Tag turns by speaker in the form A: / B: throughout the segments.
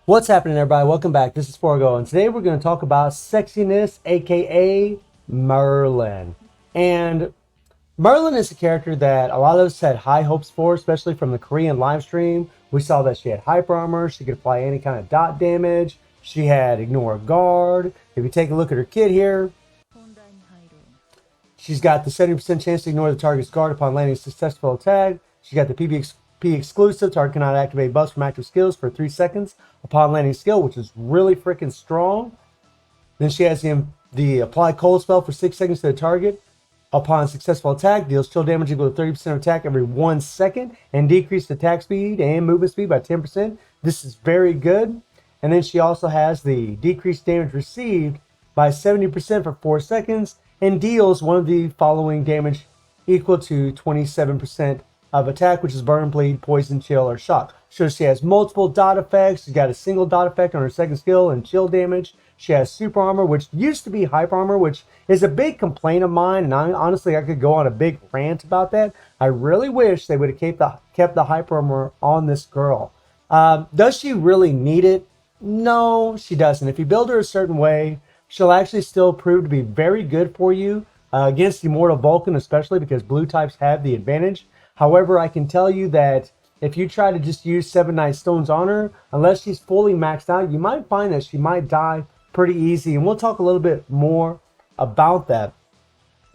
A: What's happening, everybody? Welcome back. This is Forgo, and today we're going to talk about sexiness, aka Merlin. And Merlin is a character that a lot of us had high hopes for, especially from the Korean live stream. We saw that she had hyper armor, she could apply any kind of dot damage, she had ignore guard. If you take a look at her kit here, she's got the 70% chance to ignore the target's guard upon landing a successful attack. She's got the PvP exclusive, target cannot activate buffs from active skills for 3 seconds upon landing skill, which is really freaking strong. Then she has the apply cold spell for 6 seconds to the target upon successful attack, deals chill damage equal to 30% of attack every 1 second, and decreased attack speed and movement speed by 10%. This is very good. And then she also has the decreased damage received by 70% for 4 seconds, and deals one of the following damage equal to 27% of attack, which is burn, bleed, poison, chill, or shock. So she has multiple dot effects. She's got a single dot effect on her second skill and chill damage. She has super armor, which used to be hyper armor, which is a big complaint of mine, and honestly I could go on a big rant about that. I really wish they would have kept the hyper armor on this girl. Does she really need it? No, she doesn't. If you build her a certain way, she'll actually still prove to be very good for you against Immortal Vulcan, especially because blue types have the advantage. However, I can tell you that if you try to just use 7 Night Stones on her, unless she's fully maxed out, you might find that she might die pretty easy. And we'll talk a little bit more about that.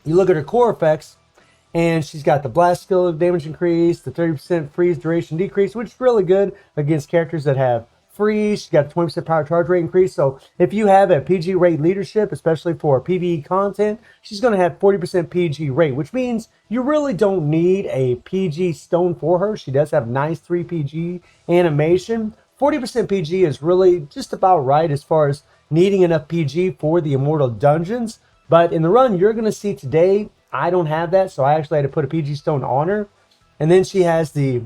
A: You look at her core effects, and she's got the blast skill damage increase, the 30% freeze duration decrease, which is really good against characters that have freeze. She's got 20% power charge rate increase. So if you have a PG rate leadership, especially for PvE content, she's going to have 40% PG rate, which means you really don't need a PG stone for her. She does have nice 3 PG animation. 40% PG is really just about right as far as needing enough PG for the Immortal Dungeons. But in the run you're going to see today, I don't have that, so I actually had to put a PG stone on her. And then she has the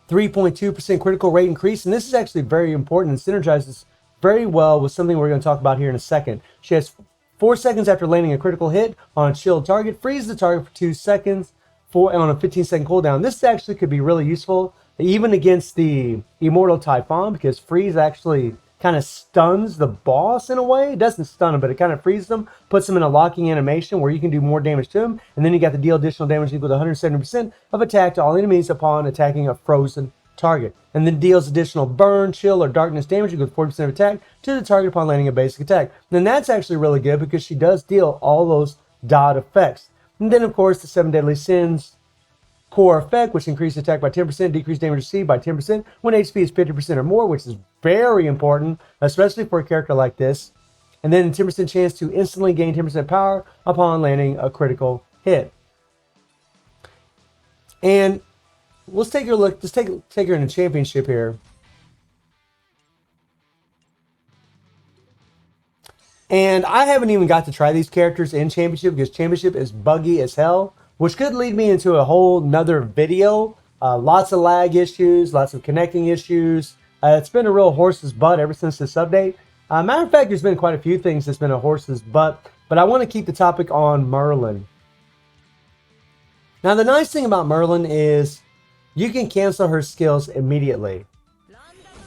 A: 3.2% critical rate increase, and this is actually very important and synergizes very well with something we're going to talk about here in a second. She has 4 seconds after landing a critical hit on a chilled target, freeze the target for 2 seconds on a 15-second cooldown. This actually could be really useful even against the Immortal Typhon, because freeze actually kind of stuns the boss in a way. It doesn't stun him, but it kind of freezes them, puts him in a locking animation where you can do more damage to him, and then you got to deal additional damage equal to 170% of attack to all enemies upon attacking a frozen target, and then deals additional burn, chill, or darkness damage equal to 40% of attack to the target upon landing a basic attack. And that's actually really good because she does deal all those dot effects. And then of course the 7 Deadly Sins core effect, which increases attack by 10%, decrease damage received by 10% when HP is 50% or more, which is very important, especially for a character like this. And then 10% chance to instantly gain 10% power upon landing a critical hit. And let's take a look. Let's take her in a championship here. And I haven't even got to try these characters in championship because championship is buggy as hell, which could lead me into a whole nother video. Lots of lag issues, lots of connecting issues. It's been a real horse's butt ever since this update. Matter of fact, there's been quite a few things that's been a horse's butt, but I want to keep the topic on Merlin. Now, the nice thing about Merlin is you can cancel her skills immediately.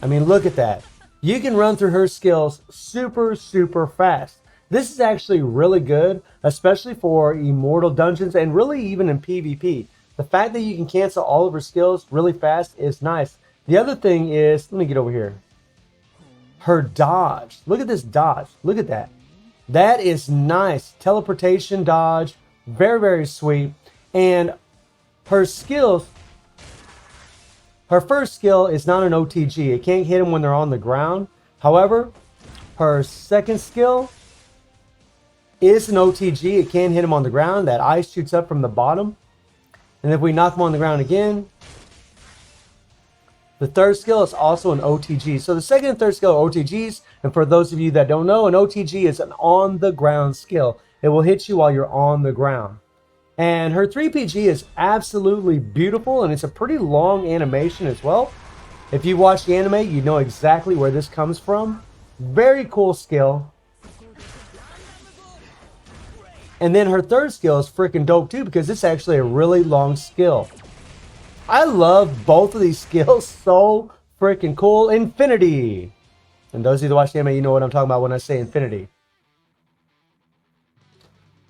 A: I mean, look at that. You can run through her skills super, super fast. This is actually really good, especially for Immortal Dungeons and really even in PvP. The fact that you can cancel all of her skills really fast is nice. The other thing is, let me get over here. Her dodge. Look at this dodge. Look at that. That is nice. Teleportation dodge. Very, very sweet. And her skills, her first skill is not an OTG. It can't hit them when they're on the ground. However, her second skill is an OTG. It can hit him on the ground. That ice shoots up from the bottom. And if we knock him on the ground again, the third skill is also an OTG. So the second and third skill are OTGs. And for those of you that don't know, an OTG is an on the ground skill. It will hit you while you're on the ground. And her 3PG is absolutely beautiful, and it's a pretty long animation as well. If you watch the anime, you know exactly where this comes from. Very cool skill. And then her third skill is freaking dope too, because it's actually a really long skill. I love both of these skills so freaking cool. Infinity. And those of you that watch the anime, you know what I'm talking about when I say infinity.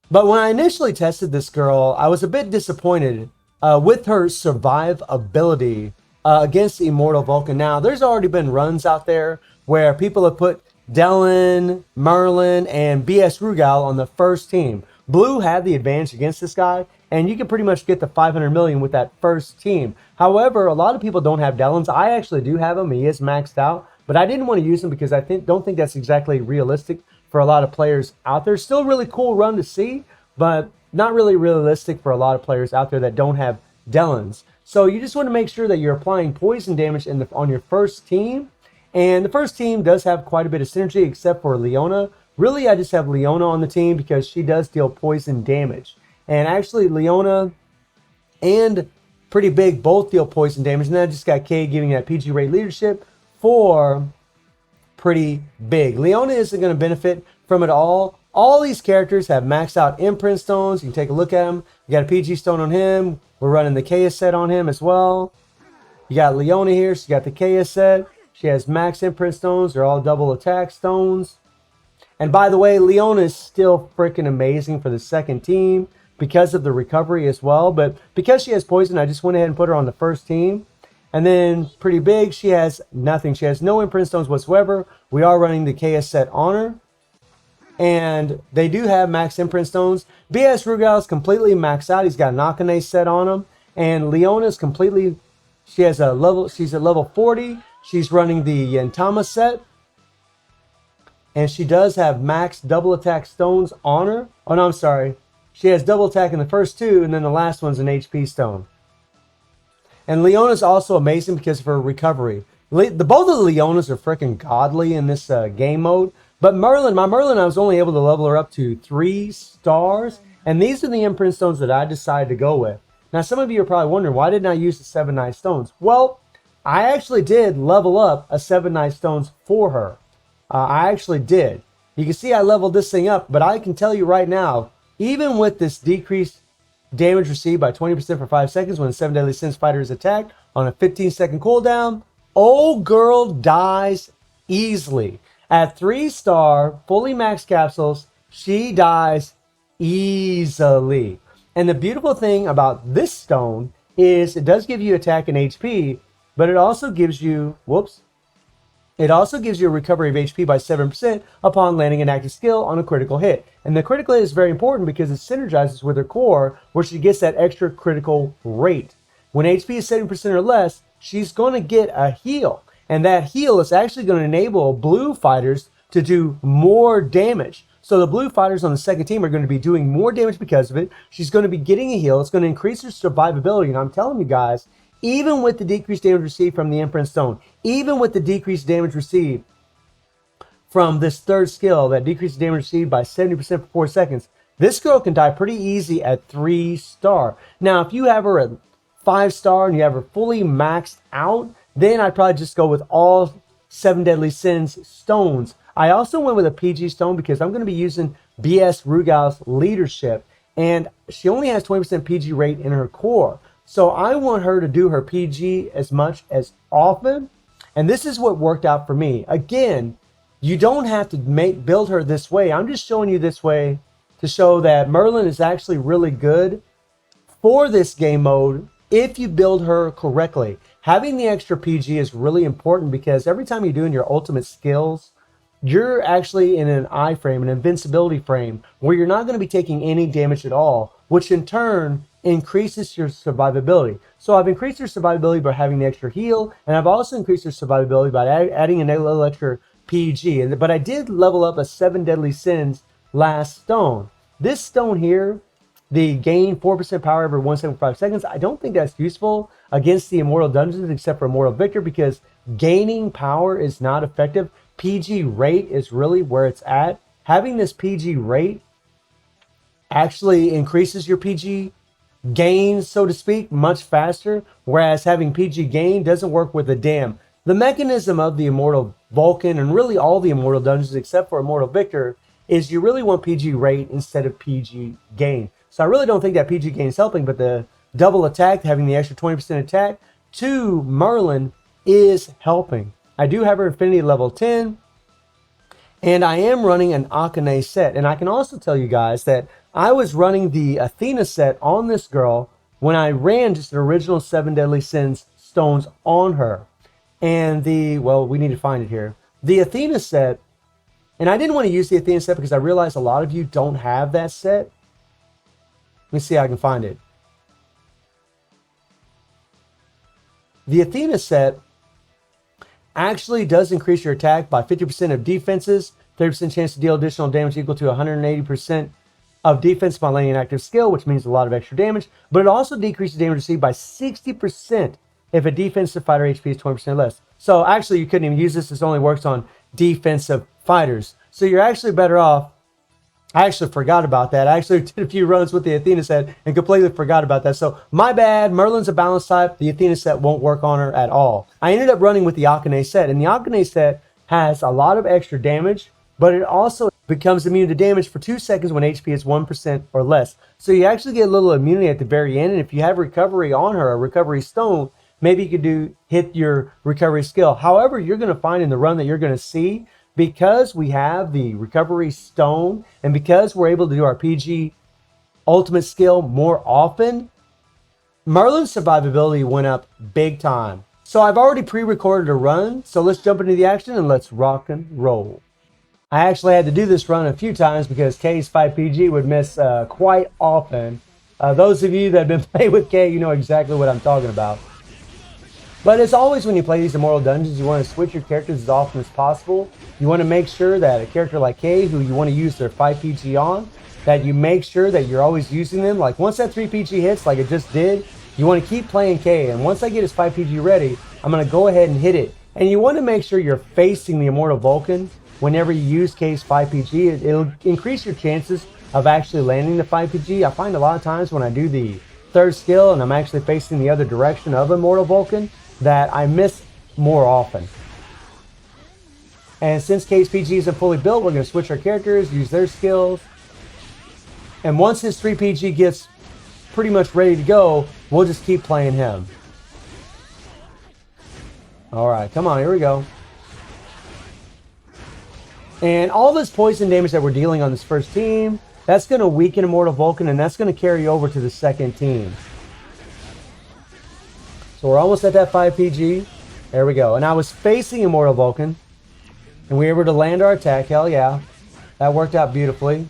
A: But when I initially tested this girl, I was a bit disappointed with her survive ability against Immortal Vulcan. Now, there's already been runs out there where people have put Delin, Merlin, and BS Rugal on the first team. Blue had the advantage against this guy, and you can pretty much get the 500 million with that first team. However, a lot of people don't have Delins. I actually do have him. He is maxed out, but I didn't want to use him because I don't think that's exactly realistic for a lot of players out there. Still really cool run to see, but not really realistic for a lot of players out there that don't have Delins. So you just want to make sure that you're applying poison damage on your first team. And the first team does have quite a bit of synergy except for Leona. Really, I just have Leona on the team because she does deal poison damage. And actually, Leona and Pretty Big both deal poison damage. And then I just got Kay giving that PG rate leadership for Pretty Big. Leona isn't going to benefit from it all. All these characters have maxed out Imprint stones. You can take a look at them. You got a PG stone on him. We're running the KS set on him as well. You got Leona here. She got the KS set. She has max Imprint stones. They're all double attack stones. And by the way, Leona is still freaking amazing for the second team because of the recovery as well. But because she has poison, I just went ahead and put her on the first team. And then Pretty Big, she has nothing. She has no Imprint stones whatsoever. We are running the KS set on her. And they do have max Imprint stones. BS Rugal is completely maxed out. He's got an Akane set on him. And Leona is completely, she's at level 40. She's running the Yantama set. And she does have max double attack stones on her. Oh no, I'm sorry. She has double attack in the first two, and then the last one's an HP stone. And Leona's also amazing because of her recovery. Both of the Leonas are freaking godly in this game mode. But Merlin, my Merlin, I was only able to level her up to 3 stars. And these are the Imprint stones that I decided to go with. Now, some of you are probably wondering, why didn't I use the 7 Night Stones? Well, I actually did level up a 7 Night Stones for her. I actually did. You can see I leveled this thing up, but I can tell you right now, even with this decreased damage received by 20% for 5 seconds when a 7 Deadly Sins fighter is attacked on a 15-second cooldown, old girl dies easily. At 3-star, fully maxed capsules, she dies easily. And the beautiful thing about this stone is it does give you attack and HP, but it also gives you, it also gives you a recovery of HP by 7% upon landing an active skill on a critical hit. And the critical hit is very important because it synergizes with her core, where she gets that extra critical rate. When HP is 70% or less, she's going to get a heal. And that heal is actually going to enable blue fighters to do more damage. So the blue fighters on the second team are going to be doing more damage because of it. She's going to be getting a heal. It's going to increase her survivability. And I'm telling you guys, even with the decreased damage received from the Imprint Stone, even with the decreased damage received from this third skill, that decreased damage received by 70% for 4 seconds, this girl can die pretty easy at 3-star. Now, if you have her at 5-star and you have her fully maxed out, then I'd probably just go with all 7 Deadly Sins stones. I also went with a PG stone because I'm going to be using BS Rugal's leadership, and she only has 20% PG rate in her core. So I want her to do her PG as much as often, and this is what worked out for me. Again, you don't have to build her this way. I'm just showing you this way to show that Merlin is actually really good for this game mode if you build her correctly. Having the extra PG is really important because every time you're doing your ultimate skills, you're actually in an I frame, an invincibility frame, where you're not going to be taking any damage at all, which in turn increases your survivability. So I've increased your survivability by having the extra heal, and I've also increased your survivability by adding a little extra PG. But I did level up a 7 Deadly Sins last stone. This stone here, the gain 4% power every 175 seconds, I don't think that's useful against the Immortal Dungeons except for Immortal Victor because gaining power is not effective. PG rate is really where it's at. Having this PG rate actually increases your PG gain, so to speak, much faster, whereas having PG gain doesn't work with a damn. The mechanism of the Immortal Vulcan and really all the Immortal Dungeons except for Immortal Victor is you really want PG rate instead of PG gain. So I really don't think that PG gain is helping, but the double attack, having the extra 20% attack to Merlin is helping. I do have her affinity level 10, and I am running an Akane set. And I can also tell you guys that I was running the Athena set on this girl when I ran just an original 7 Deadly Sins stones on her. And well, we need to find it here. The Athena set, and I didn't want to use the Athena set because I realized a lot of you don't have that set. Let me see how I can find it. The Athena set actually does increase your attack by 50% of defenses, 30% chance to deal additional damage equal to 180% of defense upon landing an active skill, which means a lot of extra damage, but it also decreases damage received by 60% if a defensive fighter HP is 20% less. So actually you couldn't even use this. This only works on defensive fighters. So you're actually better off. I actually forgot about that. I actually did a few runs with the Athena set and completely forgot about that. So my bad. Merlin's a balance type. The Athena set won't work on her at all. I ended up running with the Akane set, and the Akane set has a lot of extra damage, but it also becomes immune to damage for 2 seconds when HP is 1% or less. So you actually get a little immunity at the very end, and if you have recovery on her, a recovery stone, maybe you could hit your recovery skill. However, you're going to find in the run that you're going to see, because we have the recovery stone and because we're able to do our PG ultimate skill more often, Merlin's survivability went up big time. So I've already pre-recorded a run, so let's jump into the action and let's rock and roll. I actually had to do this run a few times because K's 5PG would miss quite often. Those of you that have been playing with K, you know exactly what I'm talking about. But as always, when you play these Immortal Dungeons, you want to switch your characters as often as possible. You want to make sure that a character like K, who you want to use their 5PG on, that you make sure that you're always using them. Like once that 3PG hits, like it just did, you want to keep playing K. And once I get his 5PG ready, I'm going to go ahead and hit it. And you want to make sure you're facing the Immortal Vulcan whenever you use K's 5PG. It'll increase your chances of actually landing the 5PG. I find a lot of times when I do the third skill and I'm actually facing the other direction of Immortal Vulcan, that I miss more often. And since K's PG isn't fully built, we're going to switch our characters, use their skills. And once his 3PG gets pretty much ready to go, we'll just keep playing him. Alright, come on, here we go. And all this poison damage that we're dealing on this first team, that's going to weaken Immortal Vulcan, and that's going to carry over to the second team. So we're almost at that 5PG. There we go. And I was facing Immortal Vulcan. And we were able to land our attack. Hell yeah. That worked out beautifully.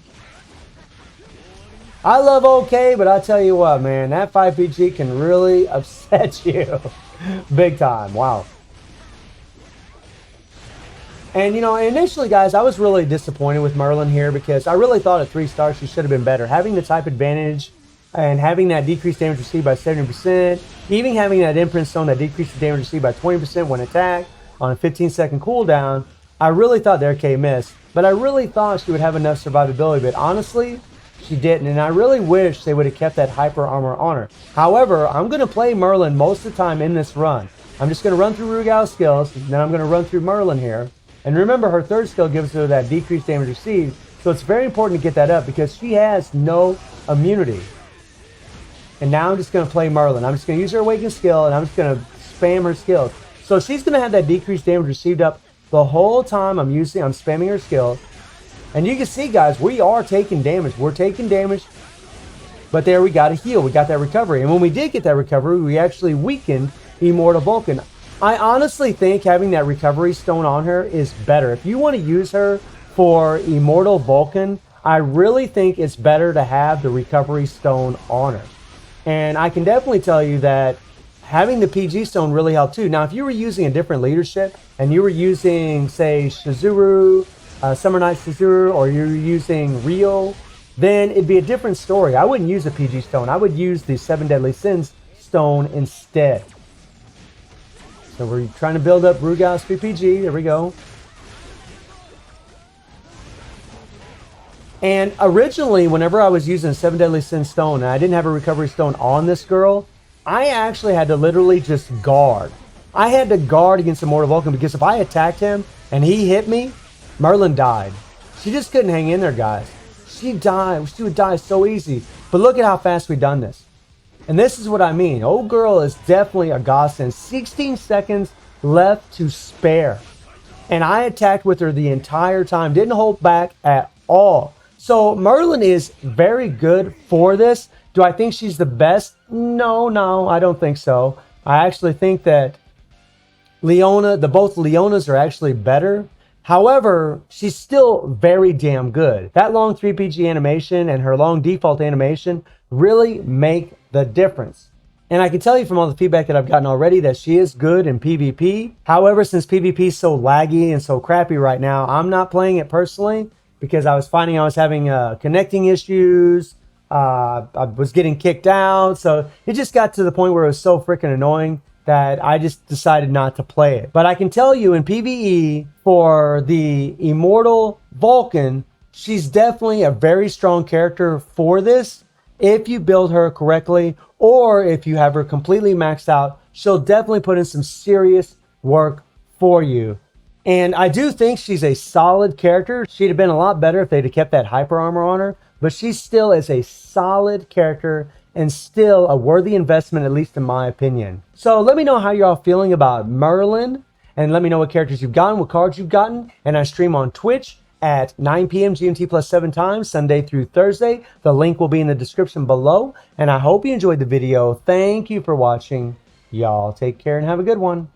A: I love OK, but I tell you what, man. That 5PG can really upset you. Big time. Wow. And, you know, initially, guys, I was really disappointed with Merlin here because I really thought at 3 stars she should have been better. Having the type advantage and having that decreased damage received by 70%, even having that Imprint stone that decreases damage received by 20% when attacked on a 15-second cooldown, I really thought their K missed. But I really thought she would have enough survivability, but honestly, she didn't. And I really wish they would have kept that hyper armor on her. However, I'm going to play Merlin most of the time in this run. I'm just going to run through Rugal's skills, and then I'm going to run through Merlin here. And remember, her third skill gives her that decreased damage received, so it's very important to get that up because she has no immunity. And now I'm just going to play Merlin. I'm just going to use her awakened skill, and I'm just going to spam her skills. So she's going to have that decreased damage received up the whole time I'm spamming her skills. And you can see, guys, we are taking damage. We're taking damage. But there we got a heal. We got that recovery. And when we did get that recovery, we actually weakened Immortal Vulcan. I honestly think having that recovery stone on her is better. If you want to use her for Immortal Vulcan, I really think it's better to have the recovery stone on her. And I can definitely tell you that having the PG stone really helped too. Now, if you were using a different leadership and you were using, say, Shizuru, Summer Night Shizuru, or you're using Rio, then it'd be a different story. I wouldn't use a PG stone. I would use the 7 Deadly Sins stone instead. So we're trying to build up Rugal's 3PG. There we go. And originally, whenever I was using 7 Deadly Sin Stone and I didn't have a recovery stone on this girl, I actually had to literally just guard. I had to guard against Immortal Vulcan because if I attacked him and he hit me, Merlin died. She just couldn't hang in there, guys. She died. She would die so easy. But look at how fast we've done this. And this is what I mean. Old girl is definitely a godsend. 16 seconds left to spare. And I attacked with her the entire time, didn't hold back at all. So Merlin is very good for this. Do I think she's the best? No, I don't think so. I actually think that both Leonas are actually better. However, she's still very damn good. That long 3PG animation and her long default animation really make the difference. And I can tell you from all the feedback that I've gotten already that she is good in PvP. However, since PvP is so laggy and so crappy right now, I'm not playing it personally because I was finding I was having connecting issues. I was getting kicked out. So it just got to the point where it was so freaking annoying that I just decided not to play it. But I can tell you in PvE for the Immortal Vulcan, she's definitely a very strong character for this. If you build her correctly, or if you have her completely maxed out, she'll definitely put in some serious work for you. And I do think she's a solid character. She'd have been a lot better if they'd have kept that hyper armor on her, but she still is a solid character and still a worthy investment, at least in my opinion. So let me know how you're all feeling about Merlin, and let me know what characters you've gotten, what cards you've gotten. And I stream on Twitch at 9 p.m. GMT plus 7 times, Sunday through Thursday. The link will be in the description below. And I hope you enjoyed the video. Thank you for watching. Y'all take care and have a good one.